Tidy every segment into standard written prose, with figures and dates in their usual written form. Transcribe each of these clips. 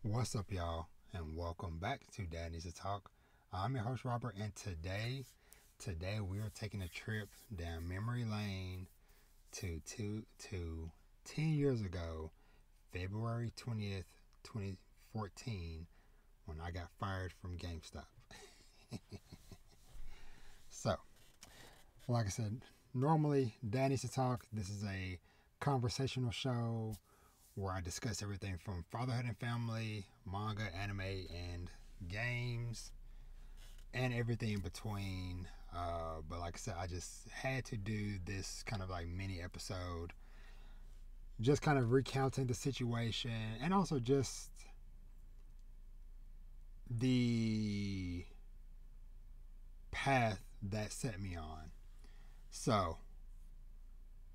What's up, y'all, and welcome back to Dad Needs to Talk. I'm your host, Robert, and today we are taking a trip down memory lane to 10 years ago, February 20th, 2014, when I got fired from Gamestop. So, like I said, normally Dad Needs to Talk. This is a conversational show where I discuss everything from fatherhood and family, manga, anime, and games, and everything in between. But like I said, I just had to do this kind of like mini episode, just kind of recounting the situation and also just the path that set me on. So,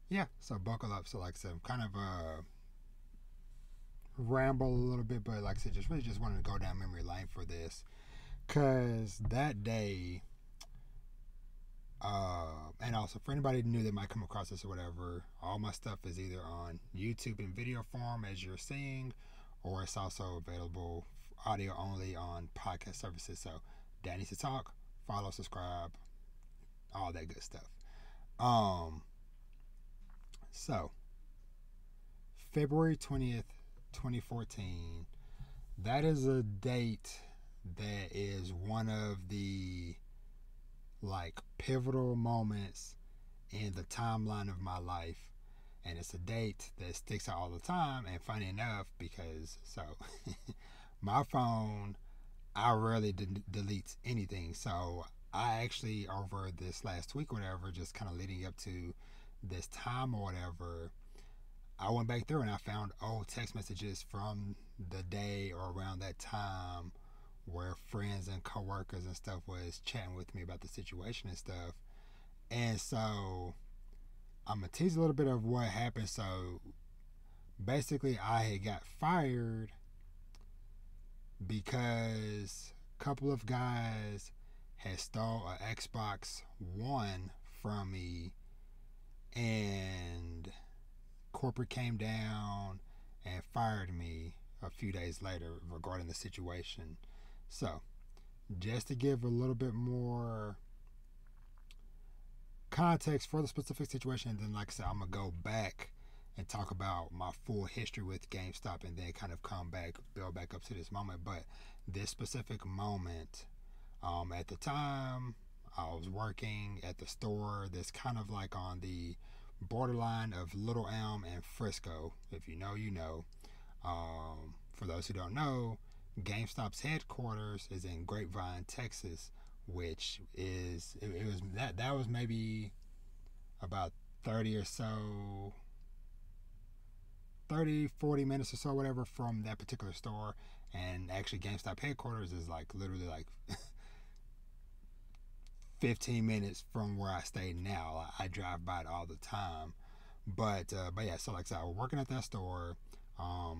yeah, so buckle up. So, like I said, I'm kind of ramble a little bit, but like I said, just wanted to go down memory lane for this, cause that day, and also for anybody new that might come across this or whatever, all my stuff is either on YouTube in video form as you're seeing, or it's also available audio only on podcast services. So, Dad Needs to Talk, follow, subscribe, all that good stuff. Um, so February 20th, 2014. That is a date that is one of the like pivotal moments in the timeline of my life, and it's a date that sticks out all the time. And funny enough, because my phone, I rarely deletes anything, so I actually, over this last week or whatever, just kind of leading up to this time or whatever, I went back through and I found old text messages from the day or around that time where friends and coworkers and stuff was chatting with me about the situation and stuff. And so I'm gonna tease a little bit of what happened. So basically, I had got fired because a couple of guys had stole an Xbox One from me, and corporate came down and fired me a few days later regarding the situation. So, just to give a little bit more context for the specific situation, and then, like I said, I'm going to go back and talk about my full history with GameStop and then kind of come back, build back up to this moment. But this specific moment, at the time, I was working at the store that's kind of like on the borderline of Little Elm and Frisco. If you know, you know. For those who don't know, GameStop's headquarters is in Grapevine, Texas, which is it was that was maybe about 30 or so 30-40 minutes or so whatever from that particular store. And actually GameStop headquarters is like literally like 15 minutes from where I stay now. I drive by it all the time. But yeah, so like I said, I was working at that store.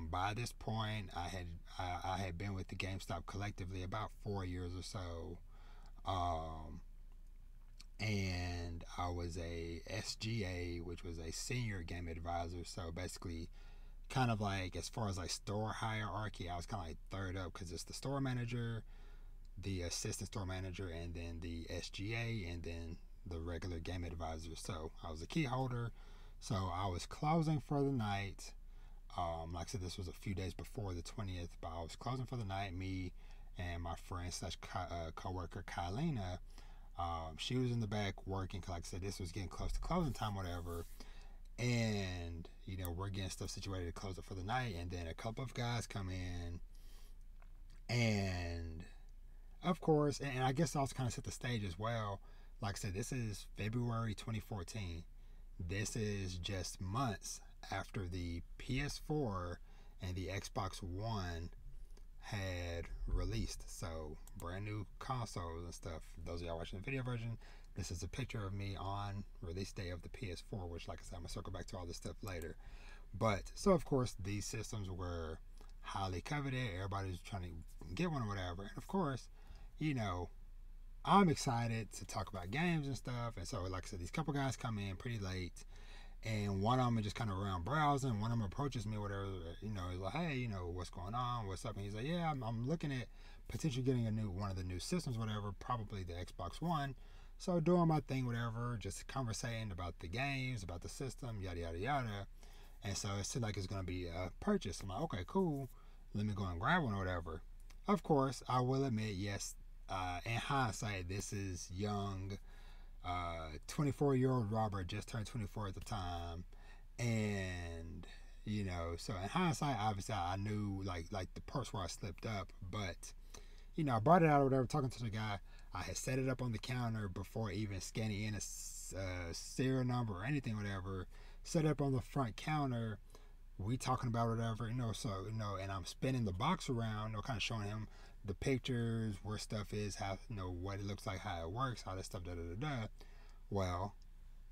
By this point, I had been with the GameStop collectively about 4 years or so, and I was a SGA, which was a senior game advisor. So basically, kind of like as far as like store hierarchy, I was kind of like third up because it's the store manager, the assistant store manager, and then the SGA, and then the regular game advisor. So I was a key holder. So I was closing for the night. Like I said, this was a few days before the 20th, but I was closing for the night. Me and my friend slash co-worker Kylena, she was in the back working. Like I said, this was getting close to closing time, whatever. And, we're getting stuff situated to close it for the night. And then a couple of guys come in. And, of course, and I guess I'll kind of set the stage as well. Like I said, this is February 2014. This is just months after the PS4 and the Xbox One had released. So, brand new consoles and stuff. Those of y'all watching the video version, this is a picture of me on release day of the PS4, which, like I said, I'm going to circle back to all this stuff later. But, so of course, these systems were highly coveted. Everybody was trying to get one or whatever. And of course, I'm excited to talk about games and stuff. And so, like I said, these couple guys come in pretty late. And one of them is just kind of around browsing. One of them approaches me, whatever, he's like, hey, what's going on? What's up? And he's like, yeah, I'm looking at potentially getting one of the new systems, whatever, probably the Xbox One. So doing my thing, whatever, just conversating about the games, about the system, yada, yada, yada. And so it seemed like it's going to be a purchase. I'm like, okay, cool. Let me go and grab one or whatever. Of course, I will admit, yes, in hindsight, this is young, 24-year-old Robert, just turned 24 at the time. And, so in hindsight, obviously, I knew, like the parts where I slipped up. But, I brought it out or whatever, talking to the guy. I had set it up on the counter before even scanning in a serial number or anything, whatever. Set it up on the front counter. We talking about whatever, so, and I'm spinning the box around, kind of showing him the pictures, where stuff is, how, what it looks like, how it works, how that stuff, da da da da. Well,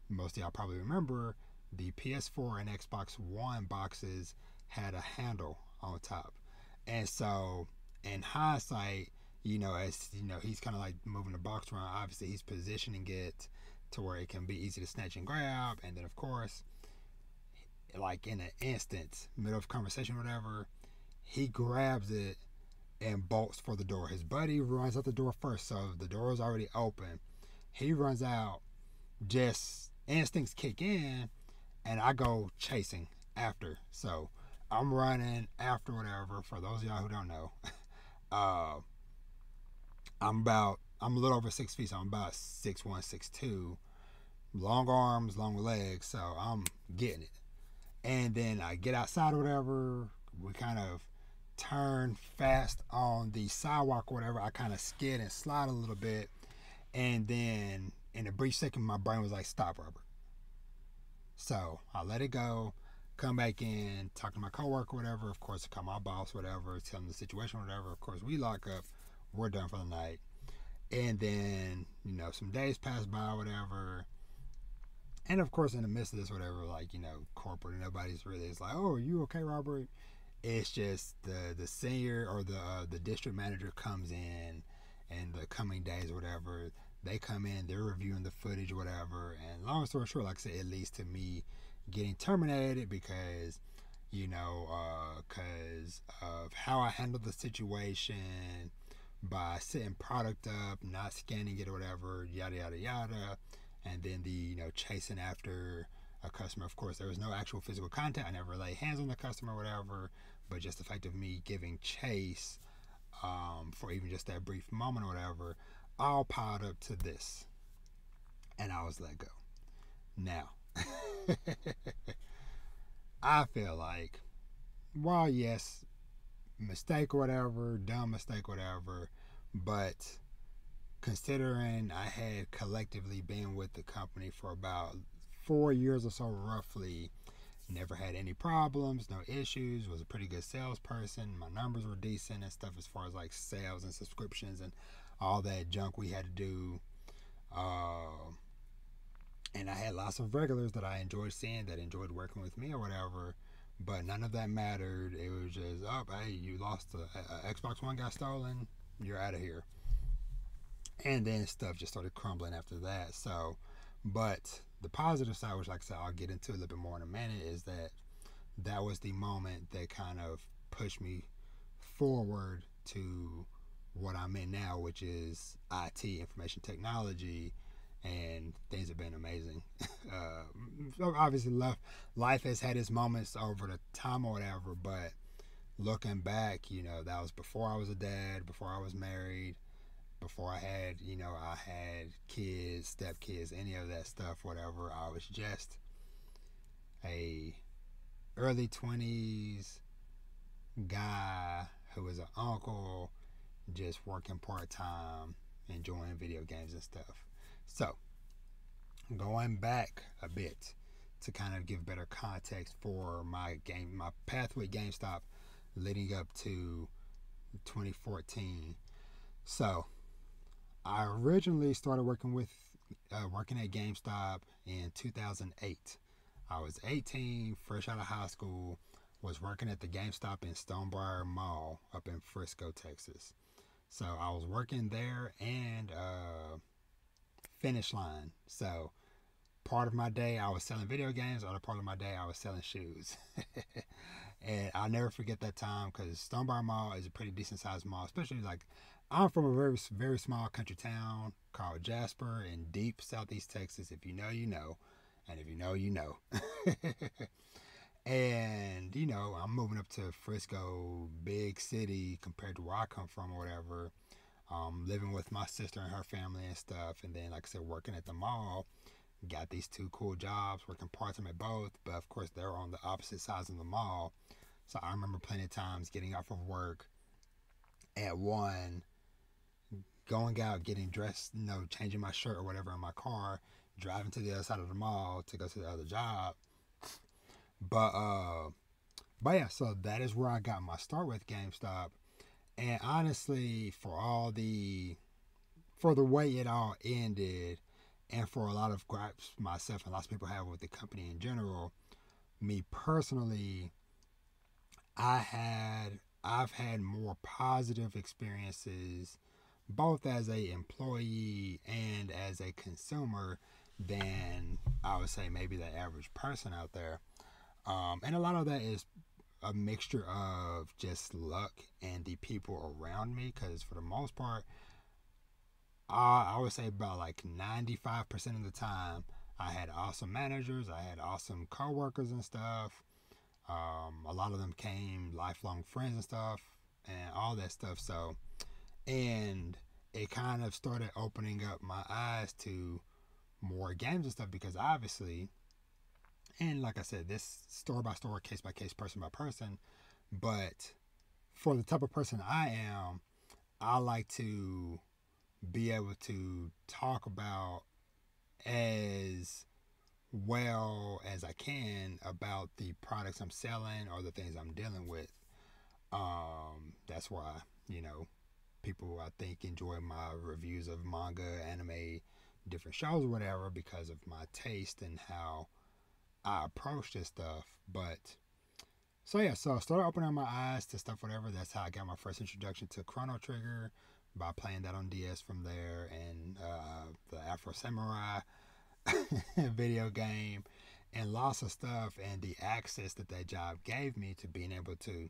most of y'all probably remember the PS4 and Xbox One boxes had a handle on top. And so, in hindsight, as he's kind of like moving the box around. Obviously, he's positioning it to where it can be easy to snatch and grab. And then, of course, like in an instant, middle of conversation, whatever, he grabs it and bolts for the door. His buddy runs out the door first, so the door is already open. He runs out, just instincts kick in, and I go chasing after. So I'm running after whatever. For those of y'all who don't know, I'm a little over 6 feet, so I'm about 6'1", 6'2", long arms, long legs, so I'm getting it. And then I get outside or whatever. We kind of turn fast on the sidewalk or whatever. I kind of skid and slide a little bit. And then in a brief second, my brain was like, stop, Robert. So I let it go, come back in, talk to my coworker, whatever. Of course, call my boss, whatever, tell him the situation, whatever. Of course, we lock up. We're done for the night. And then, some days pass by, whatever. And of course, in the midst of this, whatever, like, corporate, and nobody's really, it's like, oh, are you okay, Robert? It's just the senior or the district manager comes in, and the coming days, whatever, they come in, they're reviewing the footage, whatever. And long story short, like I said, it leads to me getting terminated because, because of how I handled the situation by setting product up, not scanning it or whatever, yada, yada, yada. And then the, chasing after a customer. Of course, there was no actual physical contact. I never laid hands on the customer or whatever, but just the fact of me giving chase for even just that brief moment or whatever, all piled up to this. And I was let go. Now, I feel like, while yes, mistake or whatever, dumb mistake, whatever, but considering I had collectively been with the company for about 4 years or so, roughly, never had any problems, no issues, was a pretty good salesperson, my numbers were decent and stuff as far as like sales and subscriptions and all that junk we had to do. And I had lots of regulars that I enjoyed seeing, that enjoyed working with me or whatever, but none of that mattered. It was just, oh, hey, you lost the Xbox One, got stolen, you're out of here. And then stuff just started crumbling after that. So, but the positive side, which like I said, I'll get into a little bit more in a minute, is that was the moment that kind of pushed me forward to what I'm in now, which is IT, information technology, and things have been amazing. Obviously, life has had its moments over the time or whatever, but looking back, that was before I was a dad, before I was married, before I had kids, stepkids, any of that stuff, whatever. I was just a early 20s guy who was an uncle, just working part-time, enjoying video games and stuff. So, going back a bit to kind of give better context for my path with GameStop leading up to 2014. So, I originally started working at GameStop in 2008. I was 18, fresh out of high school, was working at the GameStop in Stonebriar Mall up in Frisco, Texas. So I was working there and Finish Line. So part of my day I was selling video games, other part of my day I was selling shoes. And I'll never forget that time because Stonebriar Mall is a pretty decent sized mall, especially like I'm from a very small country town called Jasper in deep southeast Texas. If you know, you know, and if you know, you know. And you know, I'm moving up to Frisco, big city compared to where I come from or whatever. Living with my sister and her family and stuff, and then like I said, working at the mall. Got these two cool jobs, working part time at both, but of course they're on the opposite sides of the mall. So I remember plenty of times getting off of work at one, going out, getting dressed, you know, changing my shirt or whatever in my car, driving to the other side of the mall to go to the other job. But yeah, so that is where I got my start with GameStop. And honestly, for the way it all ended, and for a lot of gripes myself and lots of people have with the company in general, me personally, I've had more positive experiences both as a employee and as a consumer than I would say maybe the average person out there. And a lot of that is a mixture of just luck and the people around me, because for the most part, I would say about like 95% of the time, I had awesome managers, I had awesome coworkers and stuff. A lot of them came lifelong friends and stuff, and all that stuff. So, and it kind of started opening up my eyes to more games and stuff because obviously, and like I said, this store by store, case by case, person by person. But for the type of person I am, I like to be able to talk about as well as I can about the products I'm selling or the things I'm dealing with. That's why, you know, people I think enjoy my reviews of manga, anime, different shows or whatever because of my taste and how I approach this stuff. But so yeah, so I started opening my eyes to stuff, whatever. That's how I got my first introduction to Chrono Trigger by playing that on DS from there, and the Afro Samurai video game, and lots of stuff, and the access that that job gave me to being able to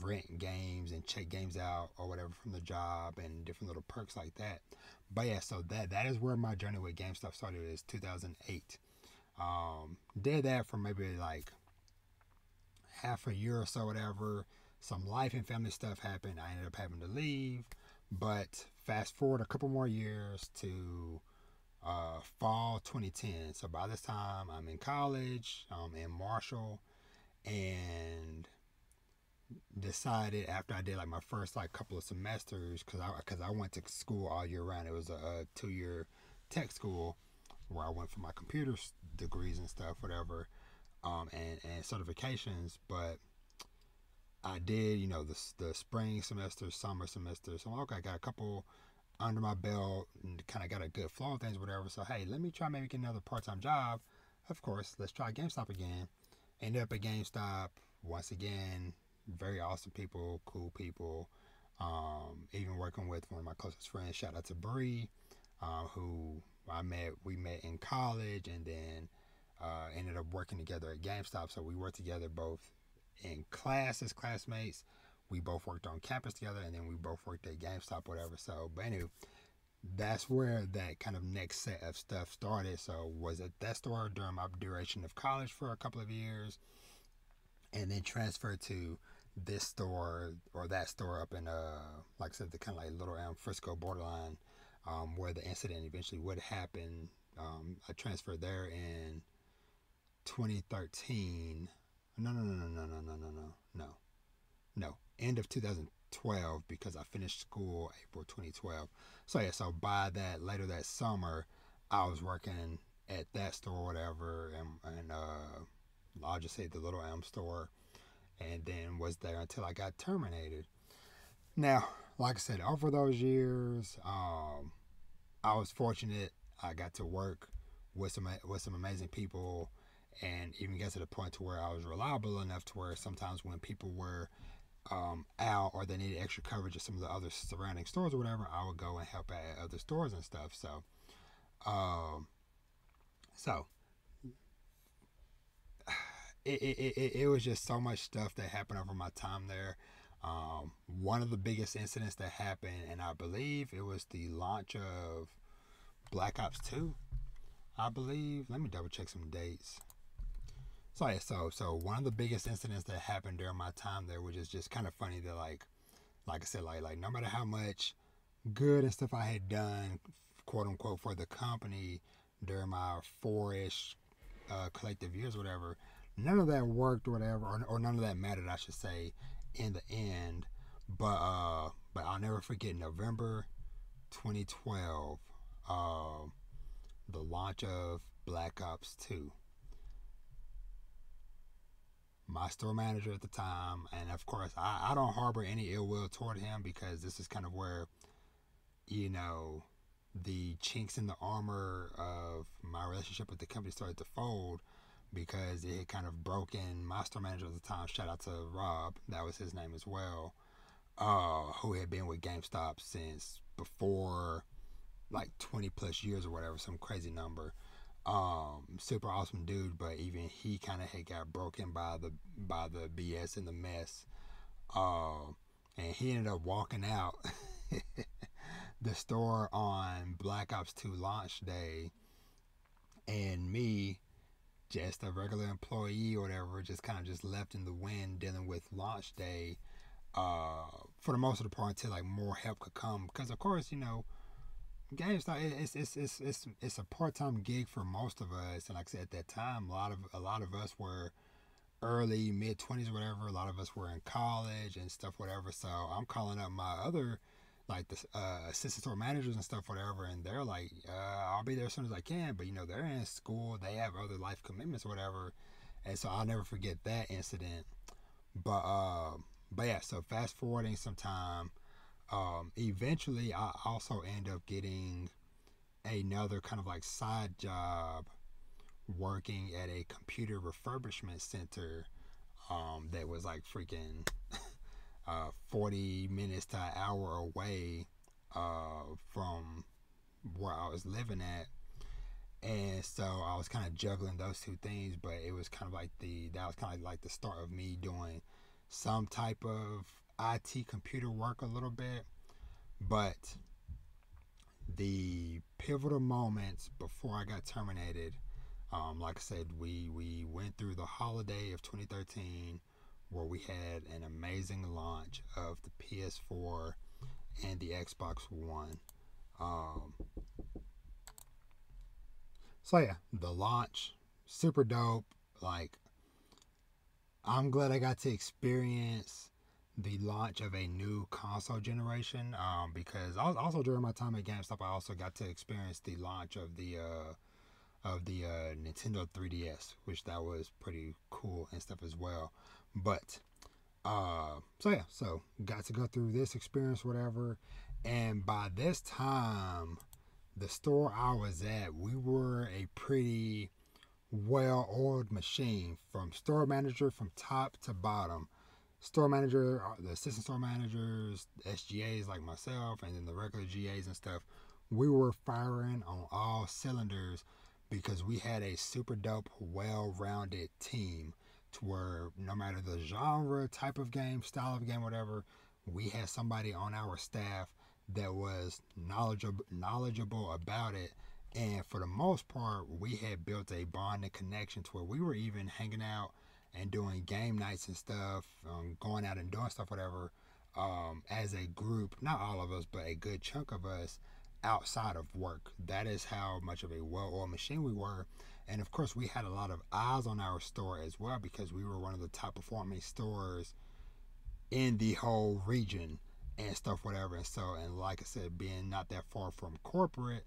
rent games and check games out or whatever from the job and different little perks like that. But yeah, so that is where my journey with GameStop started. Is 2008. Did that for maybe like half a year or so, whatever. Some life and family stuff happened. I ended up having to leave. But fast forward a couple more years to fall 2010. So by this time, I'm in college, in Marshall, and decided after I did like my first like couple of semesters, because I went to school all year round. It was a 2-year tech school where I went for my computer degrees and stuff, whatever, and certifications. But I did, you know, the spring semester, summer semester. So I'm like, okay, I got a couple under my belt and kind of got a good flow of things, whatever. So hey, let me try maybe get another part-time job. Of course, let's try GameStop again. Ended up at GameStop once again. Very awesome people, cool people. Even working with one of my closest friends. Shout out to Bree, who we met in college, and then ended up working together at GameStop. So we worked together both in class as classmates. We both worked on campus together, and then we both worked at GameStop, whatever. So, but anyway, that's where that kind of next set of stuff started. So, was at that store during my duration of college for a couple of years, and then transferred to this store or that store up in like I said, the kind of like Little Elm, Frisco borderline, where the incident eventually would happen. I transferred there in 2013. No, end of 2012, because I finished school April 2012. So yeah, so by that later that summer, I was working at that store or whatever, and I'll just say the Little Elm store, and then was there until I got terminated. Now, like I said, over those years, I was fortunate. I got to work with some amazing people, and even got to the point to where I was reliable enough to where sometimes when people were out or they needed extra coverage of some of the other surrounding stores or whatever, I would go and help at other stores and stuff. So, So it was just so much stuff that happened over my time there. One of the biggest incidents that happened, and I believe it was the launch of Black Ops 2. I believe. Let me double check some dates. So yeah, so one of the biggest incidents that happened during my time there, which is just kind of funny that like I said, like no matter how much good and stuff I had done, quote unquote, for the company during my four-ish collective years, whatever, none of that worked, whatever, or none of that mattered, I should say, in the end. But I'll never forget November 2012, the launch of Black Ops 2. My store manager at the time, and of course, I don't harbor any ill will toward him because this is kind of where, you know, the chinks in the armor of my relationship with the company started to fold because it had kind of broken my store manager at the time. Shout out to Rob, that was his name as well, who had been with GameStop since before like 20 plus years or whatever, some crazy number. Super awesome dude, but even he kind of had got broken by the BS and the mess. And he ended up walking out the store on Black Ops 2 launch day, and me, just a regular employee or whatever, just kind of just left in the wind dealing with launch day. For the most of the part until like more help could come, because of course, you know, GameStop, it's a part-time gig for most of us, and like I said, at that time, a lot of us were early mid-20s or whatever. A lot of us were in college and stuff, whatever. So I'm calling up my other like the assistant store managers and stuff, whatever, and they're like, I'll be there as soon as I can, but you know, they're in school, they have other life commitments, or whatever, and so I'll never forget that incident. But yeah, so fast forwarding some time. Eventually, I also end up getting another kind of like side job working at a computer refurbishment center that was like freaking 40 minutes to an hour away from where I was living at. And so I was kind of juggling those two things, but it was kind of like that was kind of like the start of me doing some type of IT computer work a little bit. But the pivotal moments before I got terminated, like I said, we went through the holiday of 2013 where we had an amazing launch of the PS4 and the Xbox One. So yeah, the launch, super dope. Like, I'm glad I got to experience the launch of a new console generation. Because also during my time at GameStop, I also got to experience the launch of the Nintendo 3DS, which that was pretty cool and stuff as well. But so got to go through this experience, whatever. And by this time, the store I was at, we were a pretty well-oiled machine from store manager from top to bottom. Store manager, the assistant store managers, SGAs like myself, and then the regular GAs and stuff. We were firing on all cylinders because we had a super dope, well-rounded team to where no matter the genre, type of game, style of game, whatever, we had somebody on our staff that was knowledgeable about it. And for the most part, we had built a bond and connection to where we were even hanging out and doing game nights and stuff, going out and doing stuff, whatever, as a group. Not all of us, but a good chunk of us outside of work. That is how much of a well-oiled machine we were. And of course, we had a lot of eyes on our store as well because we were one of the top performing stores in the whole region and stuff, whatever. And so, and like I said, being not that far from corporate,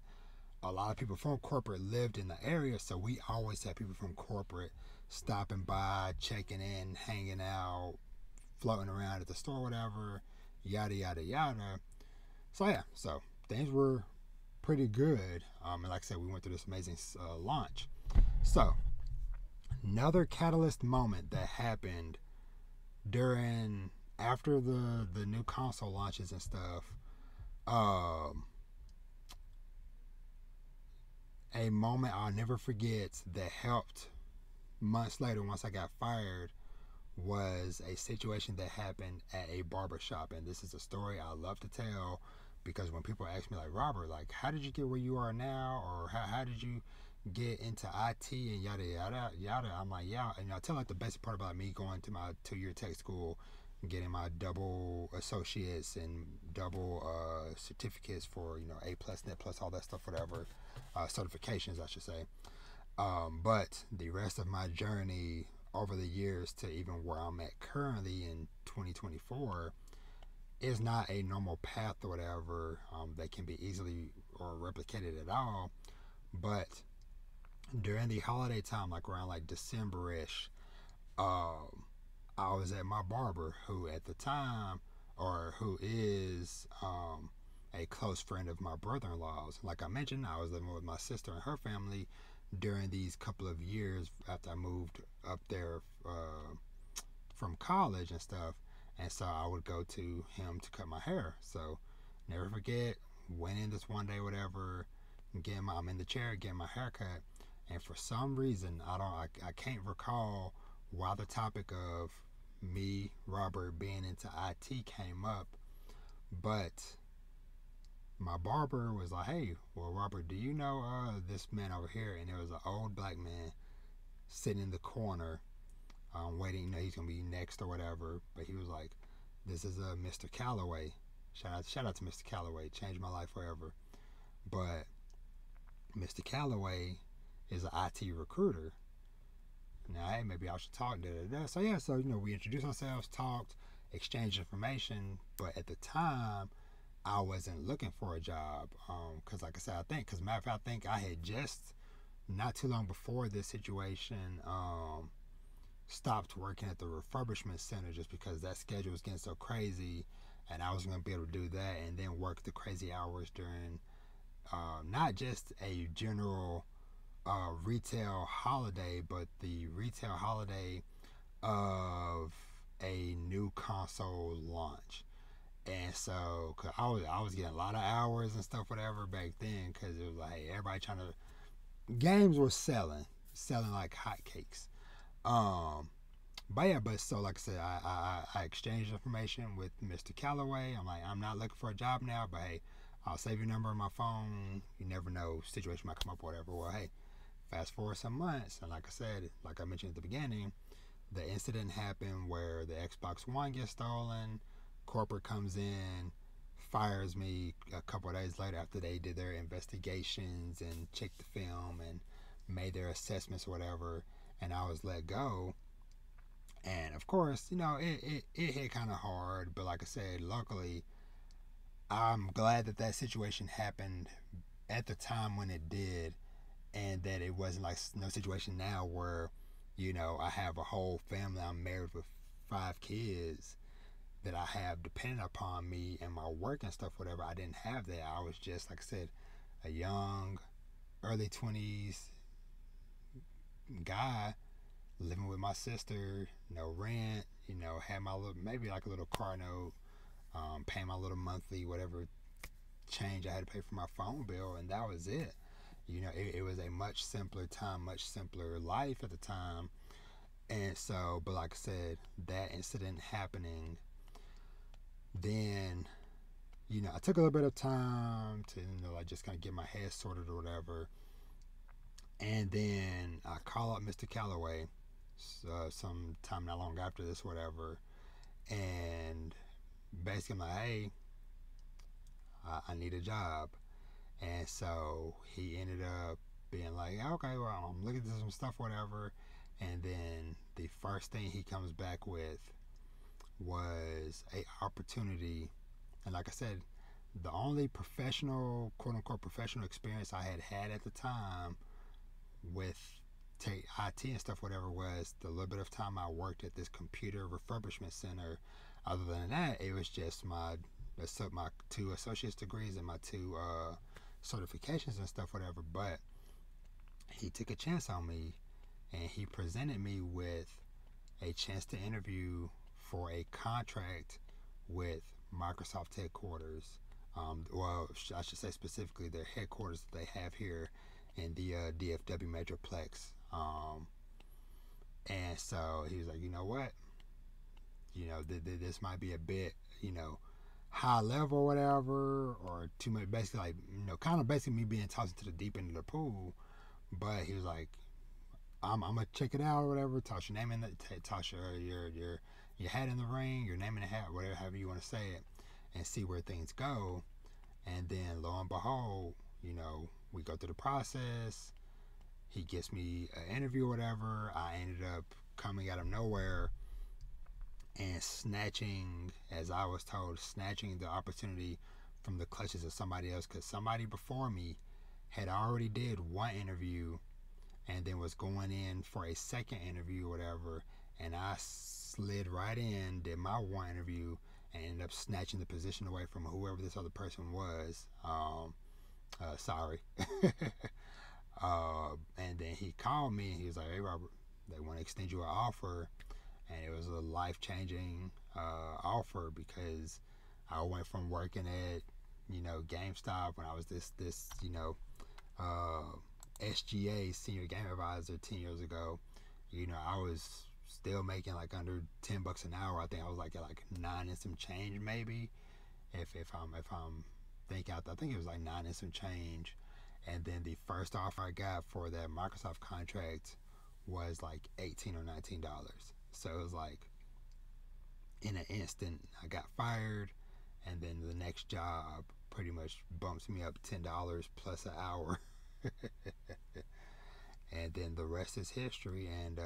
a lot of people from corporate lived in the area, so we always had people from corporate stopping by, checking in, hanging out, floating around at the store, whatever, yada yada yada. So yeah, so things were pretty good. And like I said, we went through this amazing launch. So another catalyst moment that happened after the new console launches and stuff. a moment I'll never forget that helped months later once I got fired was a situation that happened at a barbershop. And this is a story I love to tell because when people ask me, like, Robert, like, how did you get where you are now? Or how did you get into IT and yada, yada, yada? I'm like, yeah. And I tell like the basic part about me going to my 2-year tech school, getting my double associates and double certificates for, A plus, Net plus, all that stuff, whatever, certifications, I should say. But the rest of my journey over the years to even where I'm at currently in 2024 is not a normal path or whatever that can be easily or replicated at all. But during the holiday time, like around like December-ish, I was at my barber who at the time, or who is a close friend of my brother-in-law's. Like I mentioned, I was living with my sister and her family during these couple of years after I moved up there from college and stuff. And so I would go to him to cut my hair. So never forget, went in this one day, whatever, I'm in the chair getting my hair cut. And for some reason, I can't recall why the topic of me, Robert, being into IT came up. But my barber was like, hey, well, Robert, do you know this man over here? And there was an old black man sitting in the corner waiting, he's going to be next or whatever. But he was like, this is Mr. Calloway. Shout out to Mr. Calloway. Changed my life forever. But Mr. Calloway is an IT recruiter. Now, hey, maybe I should talk. So, yeah, so, we introduced ourselves, talked, exchanged information. But at the time, I wasn't looking for a job. Because, like I said, matter of fact, I think I had just, not too long before this situation, stopped working at the refurbishment center just because that schedule was getting so crazy. And I wasn't going to be able to do that and then work the crazy hours during not just a general retail holiday, but the retail holiday of a new console launch. And so, cause I was getting a lot of hours and stuff, whatever, back then, because it was like, hey, everybody trying to, games were selling like hotcakes. But yeah, so like I said, I exchanged information with Mr. Calloway. I'm like, I'm not looking for a job now, but hey, I'll save your number on my phone. You never know, situation might come up or whatever. Well, hey, fast forward some months, and like I said, like I mentioned at the beginning, the incident happened where the Xbox One gets stolen. Corporate comes in, fires me a couple of days later after they did their investigations and checked the film and made their assessments or whatever, and I was let go. And of course, it hit kind of hard, but like I said, luckily, I'm glad that situation happened at the time when it did, and that it wasn't like no situation now where, I have a whole family. I'm married with 5 kids that I have dependent upon me and my work and stuff, whatever. I didn't have that. I was just, like I said, a young, early 20s guy living with my sister, no rent, had my little, maybe like a little car note, paying my little monthly, whatever change I had to pay for my phone bill, and that was it. It was a much simpler time, much simpler life at the time. And so, but like I said, that incident happening, then, I took a little bit of time to, like just kind of get my head sorted or whatever. And then I call up Mr. Calloway sometime not long after this, whatever. And basically, I'm like, hey, I need a job. And so he ended up being like, okay, well, I'm looking at some stuff, whatever. And then the first thing he comes back with was a opportunity. And like I said, the only professional, quote unquote, professional experience I had at the time with IT and stuff, whatever, was the little bit of time I worked at this computer refurbishment center. Other than that, it was just my 2 associate's degrees and my 2 certifications and stuff, whatever. But he took a chance on me, and he presented me with a chance to interview for a contract with Microsoft headquarters. Well, I should say specifically their headquarters that they have here in the DFW Metroplex. And so he was like, you know what, this might be a bit, high level or whatever, or too much, basically like, kind of basically me being tossed into the deep end of the pool. But he was like, I'm gonna check it out or whatever. Toss your name in the, toss your hat in the ring, your name in the hat, whatever, however you want to say it, and see where things go. And then lo and behold, we go through the process. He gets me an interview or whatever. I ended up coming out of nowhere and snatching, as I was told, snatching the opportunity from the clutches of somebody else, because somebody before me had already did one interview and then was going in for a second interview or whatever, and I slid right in, did my one interview, and ended up snatching the position away from whoever this other person was. Sorry. And then he called me and he was like, hey Robert, they want to extend you an offer. And it was a life-changing offer, because I went from working at Gamestop when I was this SGA senior game advisor 10 years ago. I was still making like under $10 an hour. I think I was like at like 9 and some change, maybe, if I'm thinking. I think it was like 9 and some change. And then the first offer I got for that Microsoft contract was like $18 or $19. So it was like, in an instant, I got fired, and then the next job pretty much bumps me up $10 plus an hour. And then the rest is history, and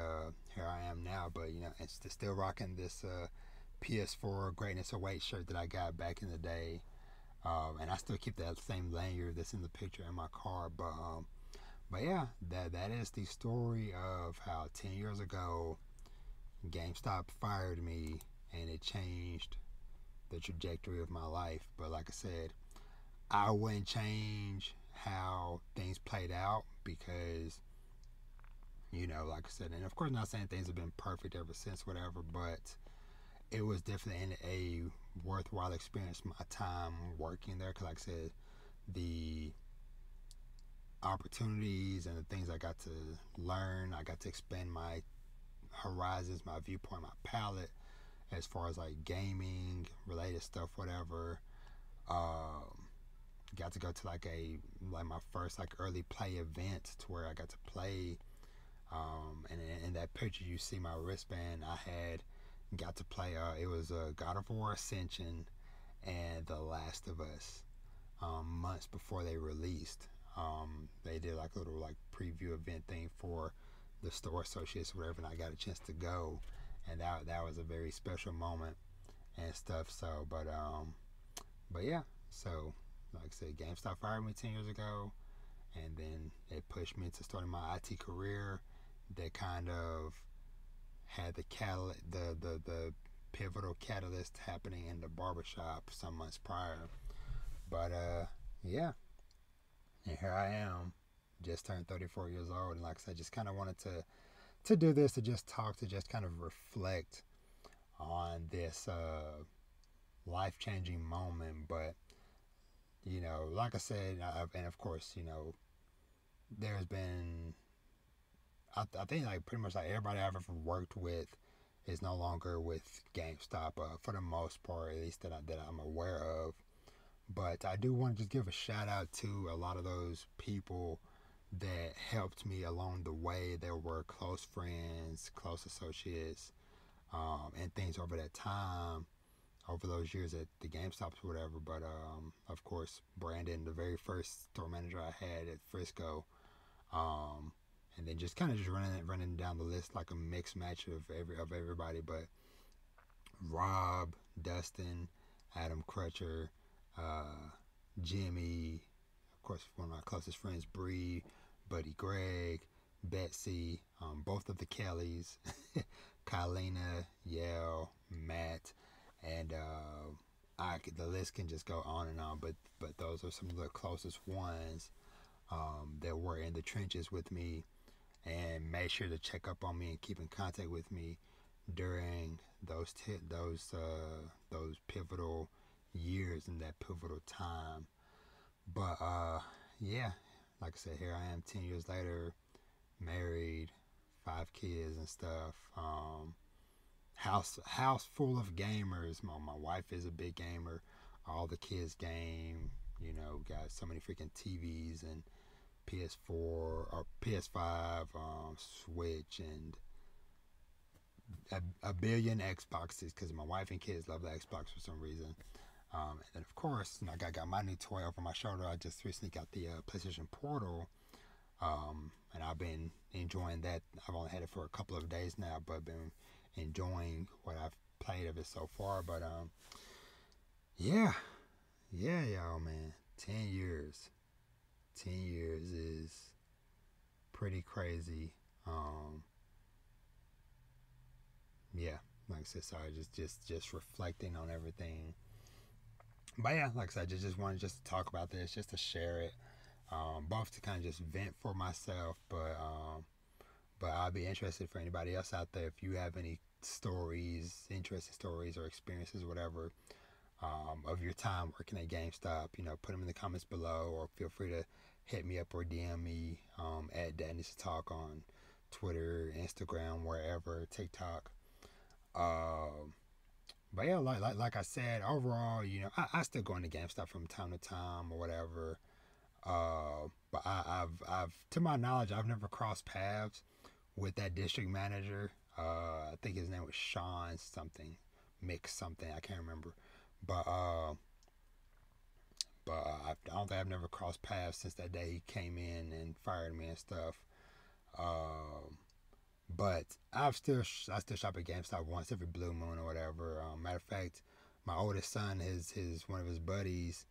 here I am now. But it's still rocking this PS4 Greatness Awaits shirt that I got back in the day, and I still keep that same lanyard that's in the picture in my car. But yeah, that is the story of how 10 years ago GameStop fired me, and it changed the trajectory of my life. But like I said, I wouldn't change how things played out, because like I said, and of course, not saying things have been perfect ever since, whatever, but it was definitely a worthwhile experience, my time working there, because like I said, the opportunities and the things I got to learn, I got to expand my horizons, my viewpoint, my palette, as far as like gaming related stuff, whatever. Got to go to like my first like early play event, to where I got to play. And in that picture you see my wristband, I had got to play. It was God of War Ascension and The Last of Us. Months before they released, they did like a little like preview event thing for the store associates or whatever, and I got a chance to go, and that was a very special moment and stuff. So, but yeah. So, like I said, GameStop fired me 10 years ago, and then it pushed me into starting my IT career. That kind of had the the pivotal catalyst happening in the barbershop some months prior. But yeah, and here I am, just turned 34 years old, and like I said, just kind of wanted to do this, to just talk, to just kind of reflect on this life-changing moment. But like I said, and of course, there's been, I think like pretty much like everybody I've ever worked with is no longer with GameStop, for the most part, at least that I'm aware of. But I do want to just give a shout out to a lot of those people that helped me along the way. There were close friends, close associates, and things over that time, over those years at the GameStops or whatever. But of course, Brandon, the very first store manager I had at Frisco, and then just kind of just running down the list like a mixed match of everybody. But Rob, Dustin, Adam Crutcher, Jimmy, of course, one of my closest friends, Bree, Buddy Greg, Betsy, both of the Kellys, Kylena, Yale, Matt, and the list can just go on and on. But those are some of the closest ones that were in the trenches with me, and made sure to check up on me and keep in contact with me during those pivotal years and that pivotal time. But yeah, like I said, here I am 10 years later, married, 5 kids and stuff. House full of gamers. My wife is a big gamer. All the kids game. You know, got so many freaking TVs and PS4 or PS5, Switch, and a billion Xboxes because my wife and kids love the Xbox for some reason. And then of course, I got my new toy over my shoulder. I just recently got the PlayStation Portal, and I've been enjoying that. I've only had it for a couple of days now, but been enjoying what I've played of it so far. But yeah, y'all, man, 10 years. 10 years is pretty crazy. Yeah, like I said, sorry, just reflecting on everything. But yeah, like I said, just wanted just to talk about this, just to share it, both to kind of just vent for myself, but I'll be interested for anybody else out there if you have any stories, interesting stories or experiences, whatever, of your time working at GameStop. You know, put them in the comments below, or feel free to hit me up or DM me at Dad Needs to Talk on Twitter, Instagram, wherever, TikTok. But yeah, like I said, overall, you know, I still go into GameStop from time to time or whatever. But I've to my knowledge, I've never crossed paths with that district manager. I think his name was Sean something, Mix something, I can't remember. But I don't think I've never crossed paths since that day he came in and fired me and stuff. But I still shop at GameStop once every blue moon or whatever. Matter of fact, my oldest son, his one of his buddies,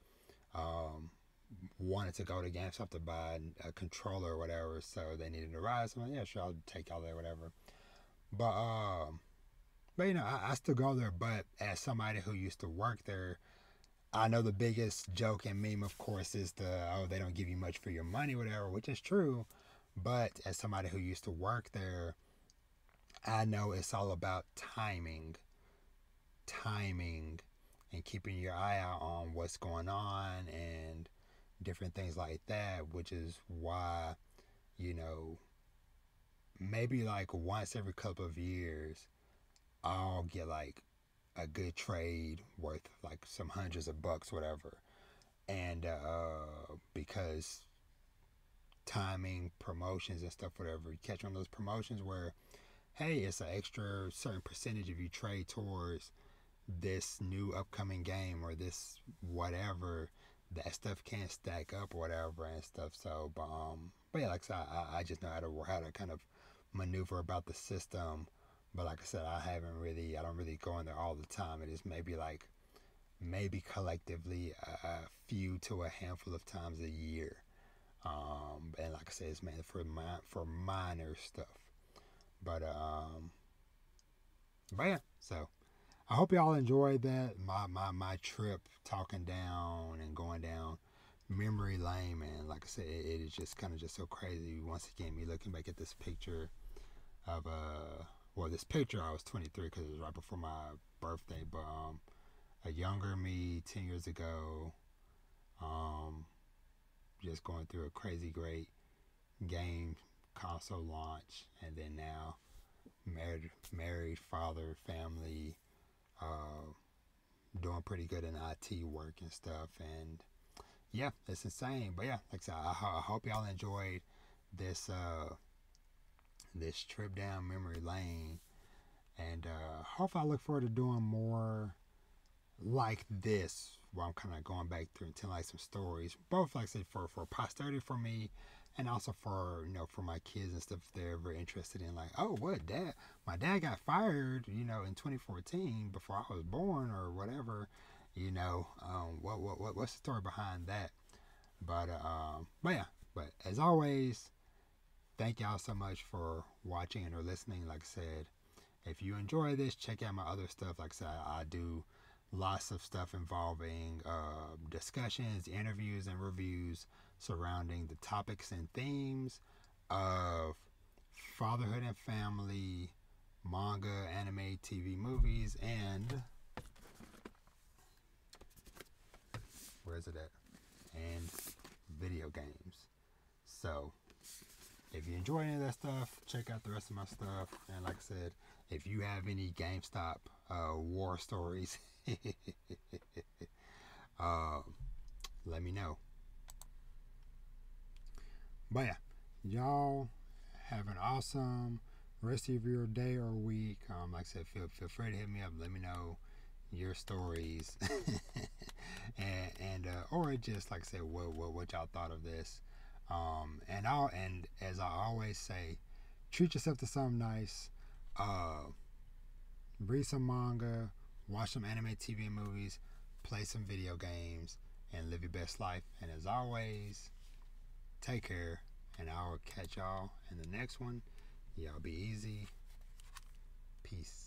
wanted to go to GameStop to buy a controller or whatever, so they needed a ride. So I'm like, yeah, sure, I'll take y'all there, whatever. But you know, I still go there. But as somebody who used to work there, I know the biggest joke and meme, of course, is they don't give you much for your money, whatever, which is true. But as somebody who used to work there, I know it's all about timing, and keeping your eye out on what's going on and different things like that, which is why, you know, maybe like once every couple of years, I'll get like a good trade worth like some hundreds of bucks, whatever. And because timing, promotions and stuff, whatever, you catch one of those promotions where, hey, it's an extra certain percentage if you trade towards this new upcoming game or this whatever, that stuff can't stack up or whatever and stuff. So, but yeah, like I said, I just know how to kind of maneuver about the system. But like I said, I don't really go in there all the time. It is maybe collectively a few to a handful of times a year. And like I said, it's mainly for minor stuff. But yeah, so I hope y'all enjoyed that. My trip talking down and going down memory lane, man. Like I said, it is just kind of just so crazy. Once again, me looking back at this picture of this picture, I was 23 because it was right before my birthday. But a younger me 10 years ago, just going through a crazy great game console launch, and then now married, father, family, doing pretty good in IT work and stuff. And yeah, it's insane. But yeah, like I said, I hope y'all enjoyed this this trip down memory lane, and hope I look forward to doing more like this, where I'm kind of going back through and telling like some stories, both like I said for posterity for me, and also for, you know, for my kids and stuff. If they're ever interested in like, oh, what, my dad got fired, you know, in 2014 before I was born or whatever, you know, what's the story behind that? But yeah, but as always, thank y'all so much for watching and or listening. Like I said, if you enjoy this, check out my other stuff. Like I said, I do lots of stuff involving discussions, interviews, and reviews surrounding the topics and themes of fatherhood and family, manga, anime, TV, movies, and where is it at? And video games. So if you enjoy any of that stuff, check out the rest of my stuff. And like I said, if you have any GameStop war stories, let me know. But yeah, y'all have an awesome rest of your day or week. Like I said, feel free to hit me up. Let me know your stories, and or just like I said, what y'all thought of this. And as I always say, treat yourself to something nice. Read some manga, watch some anime, TV, and movies, play some video games, and live your best life. And as always, take care, and I will catch y'all in the next one. Y'all be easy. Peace.